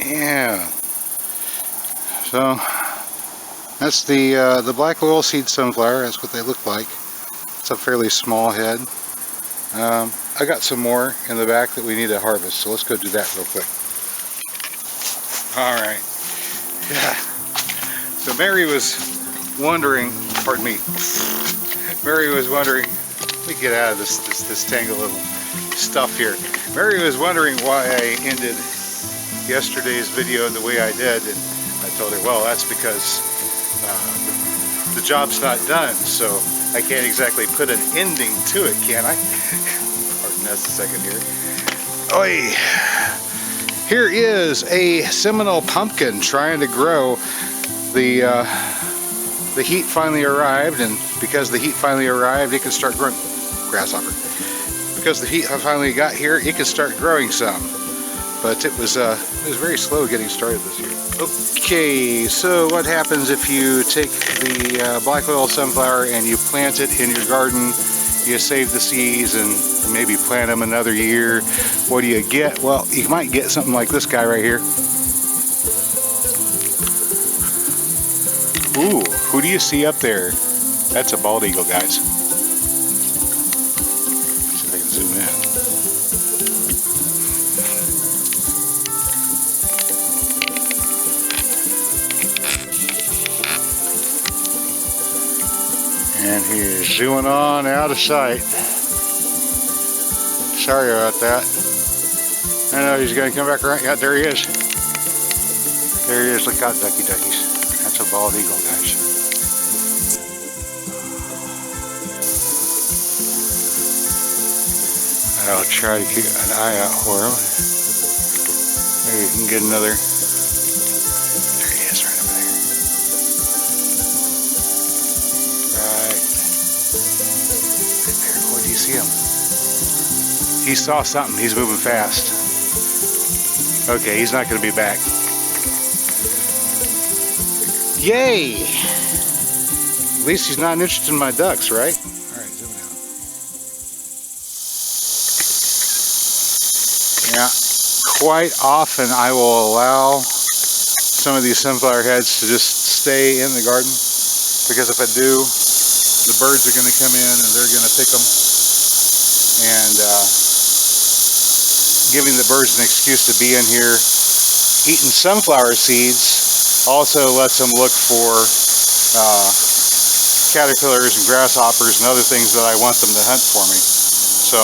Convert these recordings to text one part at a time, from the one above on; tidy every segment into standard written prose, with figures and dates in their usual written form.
Yeah. So that's the black oilseed sunflower. That's what they look like. It's a fairly small head. I got some more in the back that we need to harvest, so let's go do that real quick. All right. Yeah. So Mary was wondering, pardon me. Mary was wondering. Let me get out of this tangle of stuff here. Mary was wondering why I ended yesterday's video the way I did, and I told her, well, that's because the job's not done, so I can't exactly put an ending to it, can I? Pardon us a second here. Oi! Here is a Seminole pumpkin trying to grow. The heat finally arrived, and because the heat finally arrived, it can start growing. Grasshopper. Because the heat finally got here, it can start growing some. But it was very slow getting started this year. Okay, so what happens if you take the black oil sunflower and you plant it in your garden? You save the seeds and maybe plant them another year. What do you get? Well, you might get something like this guy right here. Ooh, who do you see up there? That's a bald eagle, guys. Let's see if I can zoom in. And he's zooming on out of sight. Sorry about that. I know he's going to come back around. Yeah, there he is. There he is. Look out, ducky duckies. That's a bald eagle, guys. I'll try to keep an eye out for him. Maybe we can get another. There he is, right over there. Right there. Oh, do you see him? He saw something. He's moving fast. Okay, he's not going to be back. Yay! At least he's not interested in my ducks, right? All right, zoom out. Yeah, quite often I will allow some of these sunflower heads to just stay in the garden, because if I do, the birds are going to come in and they're going to pick them, and giving the birds an excuse to be in here eating sunflower seeds also lets them look for caterpillars and grasshoppers and other things that I want them to hunt for me. So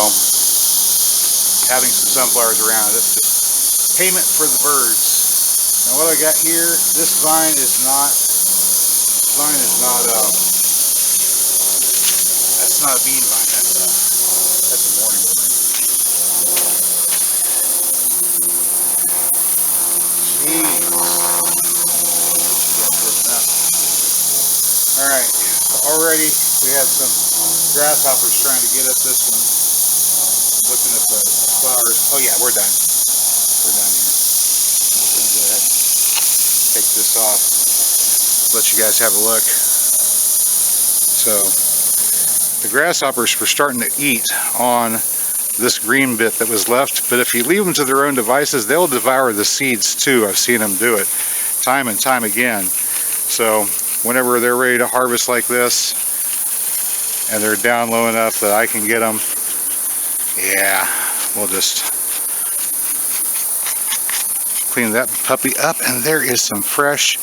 having some sunflowers around, it's just payment for the birds. Now what I got here, this vine is not that's not a bean vine, that's a morning vine. Alright, already we had some grasshoppers trying to get at this one. Looking at the flowers. Oh yeah, we're done. We're done here. I'm just going to go ahead and take this off. Let you guys have a look. So, the grasshoppers were starting to eat on this green bit that was left, but if you leave them to their own devices, they'll devour the seeds too. I've seen them do it time and time again. So, whenever they're ready to harvest like this, and they're down low enough that I can get them, yeah, we'll just clean that puppy up, and there is some fresh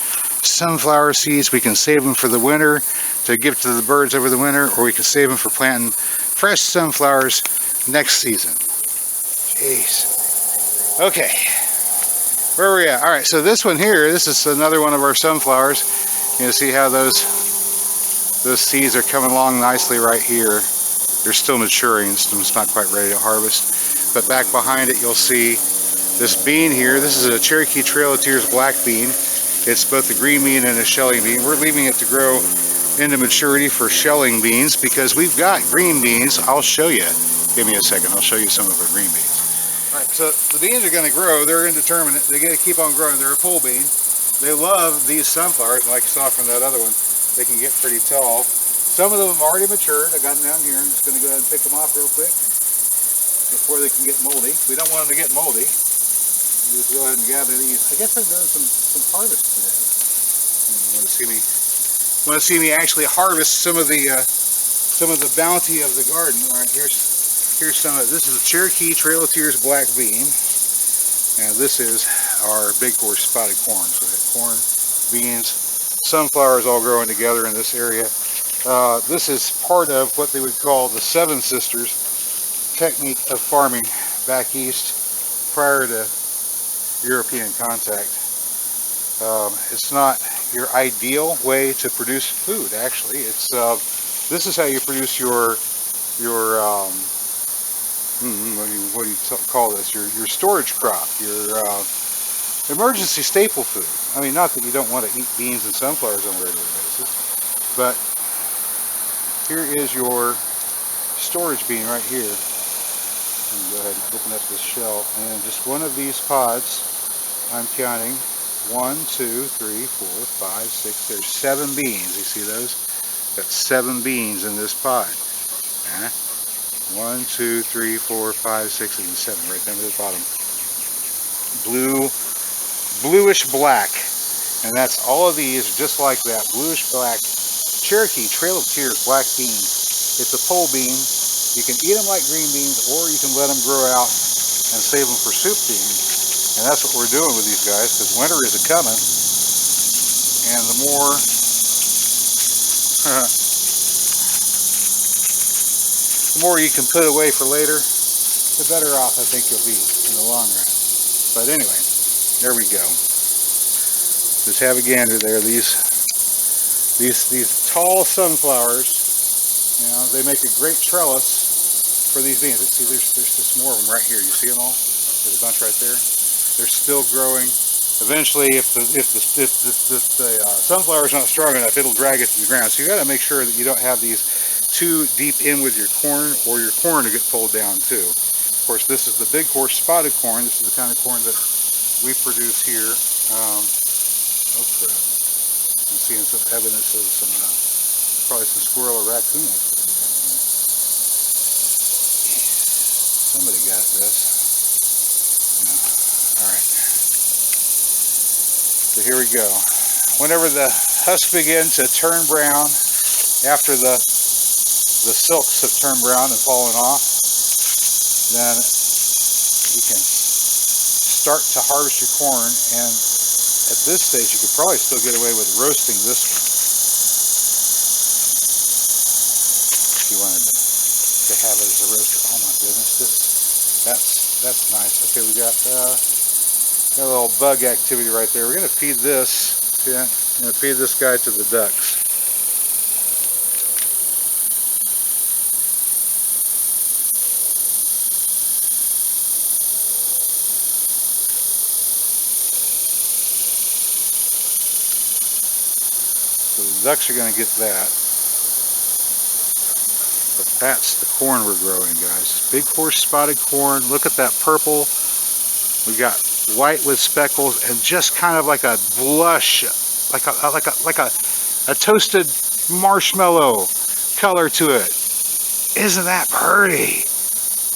sunflower seeds. We can save them for the winter to give to the birds over the winter, or we can save them for planting fresh sunflowers next season. Jeez. Okay, where are we at? All right, so this one here, this is another one of our sunflowers. You can see how those seeds are coming along nicely right here. They're still maturing, it's not quite ready to harvest. But back behind it, you'll see this bean here. This is a Cherokee Trail of Tears black bean. It's both a green bean and a shelling bean. We're leaving it to grow into maturity for shelling beans because we've got green beans. I'll show you. Give me a second. I'll show you some of our green beans. All right, so the beans are going to grow. They're indeterminate. They're going to keep on growing. They're a pole bean. They love these sunflowers, like you saw from that other one. They can get pretty tall. Some of them have already matured. I got them down here. I'm just going to go ahead and pick them off real quick before they can get moldy. We don't want them to get moldy. Just go ahead and gather these. I guess I've done some harvest today. You want to see me actually harvest some of the bounty of the garden. All right, here's some of it. This is a Cherokee Trail of Tears black bean. Now this is our big horse spotted corn. So we have corn, beans, sunflowers all growing together in this area. This is part of what they would call the Seven Sisters technique of farming back east prior to European contact. It's not your ideal way to produce food, actually. It's this is how you produce your what do you call this? Your storage crop, your emergency staple food. I mean, not that you don't want to eat beans and sunflowers on a regular basis, but here is your storage bean right here. Go ahead and open up this shell, and just one of these pods, I'm counting 1, 2, 3, 4, 5, 6. There's 7 beans. You see those? Got 7 beans in this pod. 1, 2, 3, 4, 5, 6, and 7 right down to the bottom. Bluish black, and that's all of these, just like that bluish black Cherokee Trail of Tears black beans. It's a pole bean. You can eat them like green beans, or you can let them grow out and save them for soup beans. And that's what we're doing with these guys, because winter is a-coming. And the more you can put away for later, the better off I think you'll be in the long run. But anyway, there we go. Just have a gander there. These tall sunflowers, you know, they make a great trellis for these beans. See, there's just more of them right here. You see them all? There's a bunch right there. They're still growing. Eventually, if the sunflower is not strong enough, it'll drag it to the ground. So you got to make sure that you don't have these too deep in with your corn, or your corn to get pulled down too. Of course, this is the big horse spotted corn. This is the kind of corn that we produce here. I'm seeing some evidence of probably some squirrel or raccoon activity down here. Somebody got this. All right. So here we go. Whenever the husks begin to turn brown, after the silks have turned brown and fallen off, then you can start to harvest your corn. And at this stage, you could probably still get away with roasting this one if you wanted to have it as a roaster. Oh my goodness, that's nice. Okay, we got a little bug activity right there. We're going to feed this. See that? I'm going to feed this guy to the ducks. So the ducks are going to get that. But that's the corn we're growing, guys. Big horse spotted corn. Look at that purple. We got white with speckles, and just kind of like a blush, like a toasted marshmallow color to it. Isn't that pretty?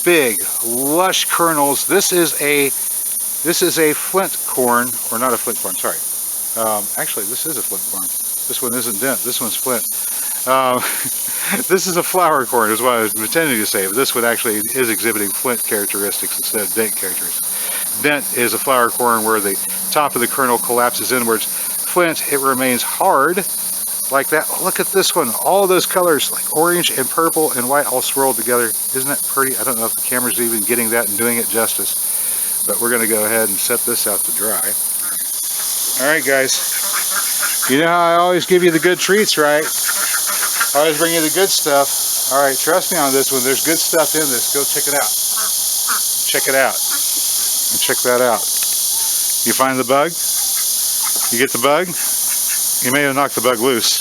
Big, lush kernels. This is a flint corn, or not a flint corn. Sorry. Actually, this is a flint corn. This one isn't dent. This one's flint. This is a flower corn, is what I was intending to say, but this one actually is exhibiting flint characteristics instead of dent characteristics. Dent is a flower corn where the top of the kernel collapses inwards. Flint, it remains hard like that. Look at this one. All of those colors, like orange and purple and white, all swirled together. Isn't that pretty? I don't know if the camera's even getting that and doing it justice, but we're going to go ahead and set this out to dry. All right, guys. You know how I always give you the good treats, right? I always bring you the good stuff. All right, trust me on this one. There's good stuff in this. Go check it out. Check it out. And check that out. You find the bug? You get the bug? You may have knocked the bug loose.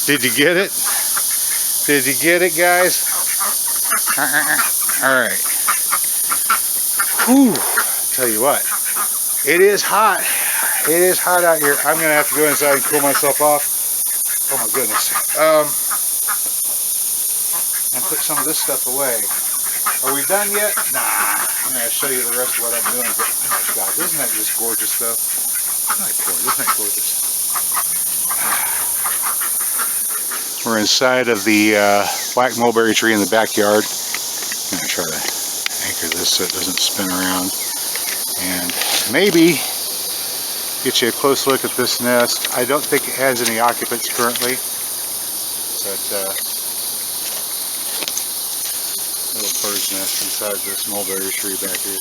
Did you get it? Did you get it, guys? All right. Whew. Tell you what. It is hot. It is hot out here. I'm going to have to go inside and cool myself off. Oh my goodness. And put some of this stuff away. Are we done yet? Nah. I'm going to show you the rest of what I'm doing. But, oh my God, isn't that just gorgeous though? Isn't that gorgeous? We're inside of the black mulberry tree in the backyard. I'm going to try to anchor this so it doesn't spin around. And maybe get you a close look at this nest. I don't think it has any occupants currently. But little bird's nest inside this mulberry tree back here.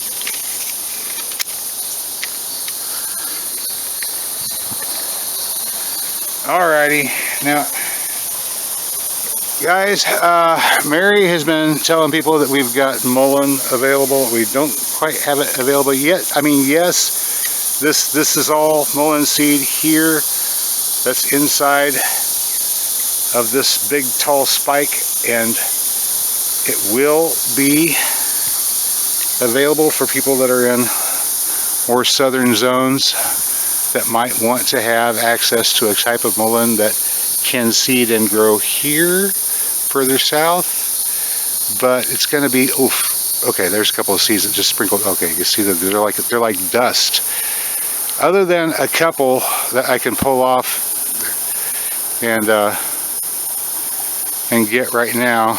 Alrighty, now guys, Mary has been telling people that we've got mullein available. We don't quite have it available yet. I mean, yes, this is all mullein seed here. That's inside of this big tall spike, and it will be available for people that are in more southern zones that might want to have access to a type of mullein that can seed and grow here further south. But it's going to be, oof, okay, there's a couple of seeds that just sprinkled. Okay, you see that they're like dust. Other than a couple that I can pull off and get right now,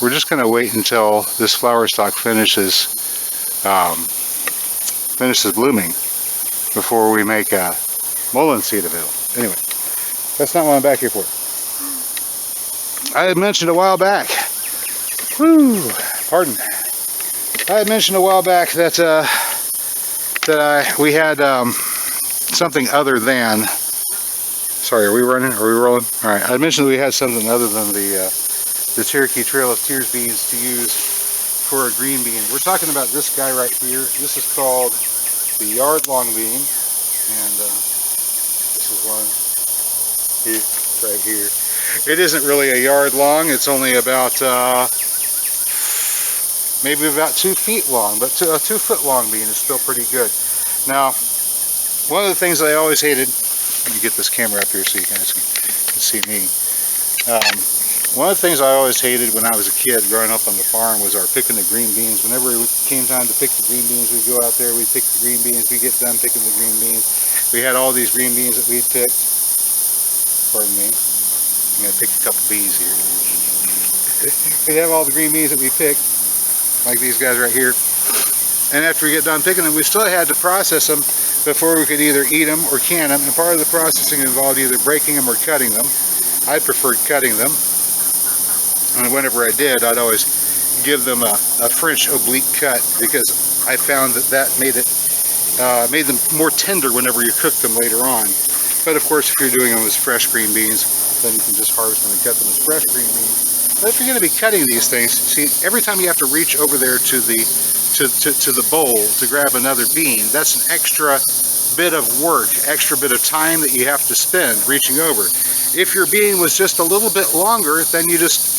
we're just going to wait until this flower stalk finishes blooming before we make a mullein seed available. Anyway, that's not what I'm back here for. I had mentioned a while back, I had mentioned a while back that we had something other than, sorry, are we running? Are we rolling? All right, I mentioned that we had something other than the Cherokee Trail of Tears beans to use for a green bean. We're talking about this guy right here. This is called the yard-long bean, and this is one here, right here. It isn't really a yard long. It's only about maybe about 2 feet long, but a 2 foot long bean is still pretty good. Now, one of the things I always hated, let me get this camera up here so you guys can see me. One of the things I always hated when I was a kid growing up on the farm was our picking the green beans. Whenever it came time to pick the green beans, we'd go out there, we'd pick the green beans, we'd get done picking the green beans. We had all these green beans that we'd picked. Pardon me. I'm going to pick a couple bees here. We'd have all the green beans that we picked, like these guys right here. And after we get done picking them, we still had to process them before we could either eat them or can them. And part of the processing involved either breaking them or cutting them. I preferred cutting them. And whenever I did, I'd always give them a French oblique cut, because I found that made them more tender whenever you cook them later on. But of course, if you're doing them as fresh green beans, then you can just harvest them and cut them as fresh green beans. But if you're going to be cutting these things, see, every time you have to reach over there to the bowl to grab another bean, that's an extra bit of work, extra bit of time that you have to spend reaching over. If your bean was just a little bit longer, then you just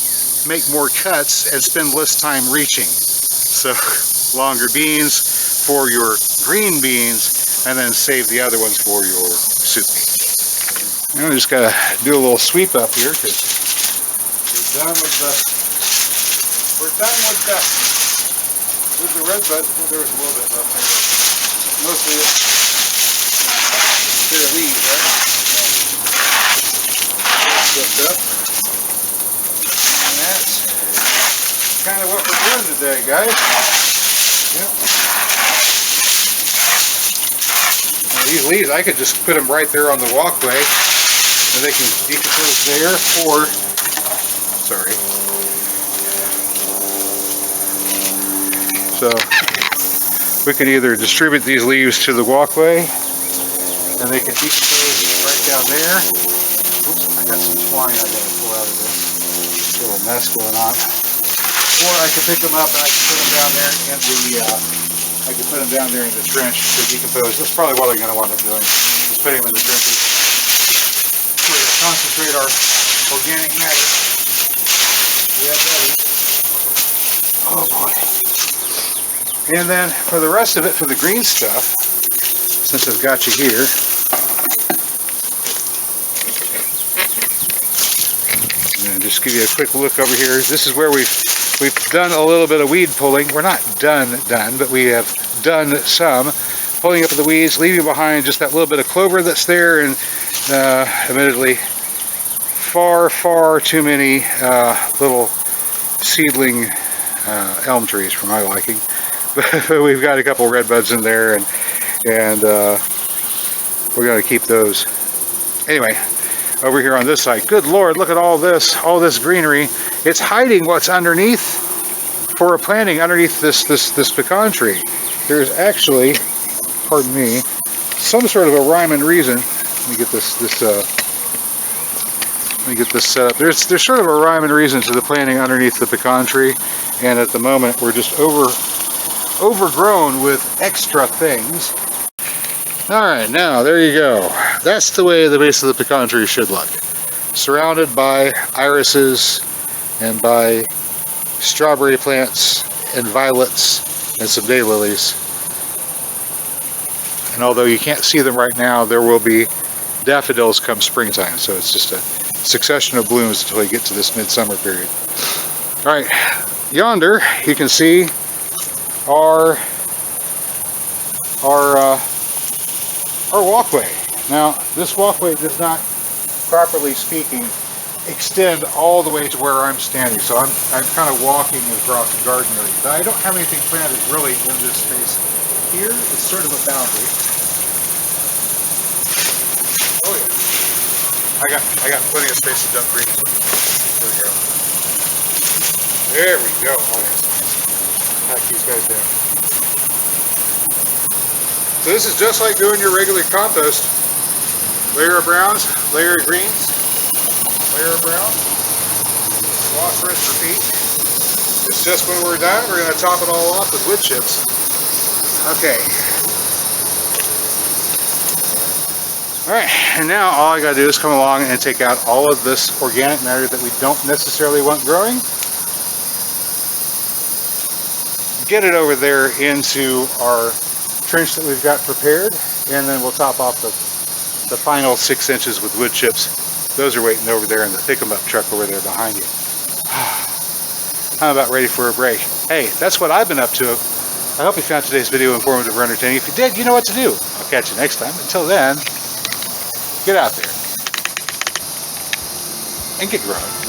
make more cuts and spend less time reaching. So longer beans for your green beans, and then save the other ones for your soup beans. And we just gotta do a little sweep up here, because we're done with the red bud. Well, there was a little bit left there. Mostly it's their leaves, right? Swept up. Kind of what we're doing today, guys. Yep. Now, these leaves, I could just put them right there on the walkway, and they can decompose there, or, sorry. So, we can either distribute these leaves to the walkway, and they can decompose right down there. Oops, I got some twine I gotta pull out of this. A little mess going on. Or I could pick them up and I could put them down there in the trench to decompose. That's probably what I'm going to wind up doing, is putting them in the trenches. We're going to concentrate our organic matter. Yeah, buddy. Oh boy. And then for the rest of it, for the green stuff, since I've got you here, I'm going to just give you a quick look over here. This is where we've We've done a little bit of weed pulling. We're not done, but we have done some pulling up the weeds, leaving behind just that little bit of clover that's there, and admittedly, far too many little seedling elm trees for my liking. But we've got a couple red buds in there, and we're going to keep those. Anyway, over here on this side, good Lord, look at all this greenery. It's hiding what's underneath for a planting underneath this pecan tree. There's actually, pardon me, some sort of a rhyme and reason. Let me get this set up. There's sort of a rhyme and reason to the planting underneath the pecan tree, and at the moment we're just overgrown with extra things. All right, now there you go. That's the way the base of the pecan tree should look. Surrounded by irises and by strawberry plants and violets and some daylilies. And although you can't see them right now, there will be daffodils come springtime. So it's just a succession of blooms until we get to this midsummer period. All right, yonder you can see our walkway. Now, this walkway does not, properly speaking, extend all the way to where I'm standing. So I'm kind of walking across the garden area. But I don't have anything planted really in this space here. It's sort of a boundary. Oh yeah. I got plenty of space to dump greens. There we go. There we go. Oh yes. Pack these guys down. So this is just like doing your regular compost. Layer of browns, layer of greens, layer of browns, wash, rinse, repeat. It's just when we're done, we're going to top it all off with wood chips. Okay. Alright, and now all I got to do is come along and take out all of this organic matter that we don't necessarily want growing. Get it over there into our trench that we've got prepared, and then we'll top off the final 6 inches with wood chips. Those are waiting over there in the pick 'em up truck over there behind you. I'm about ready for a break. Hey, that's what I've been up to. I hope you found today's video informative or entertaining. If you did, you know what to do. I'll catch you next time. Until then, get out there and get growing.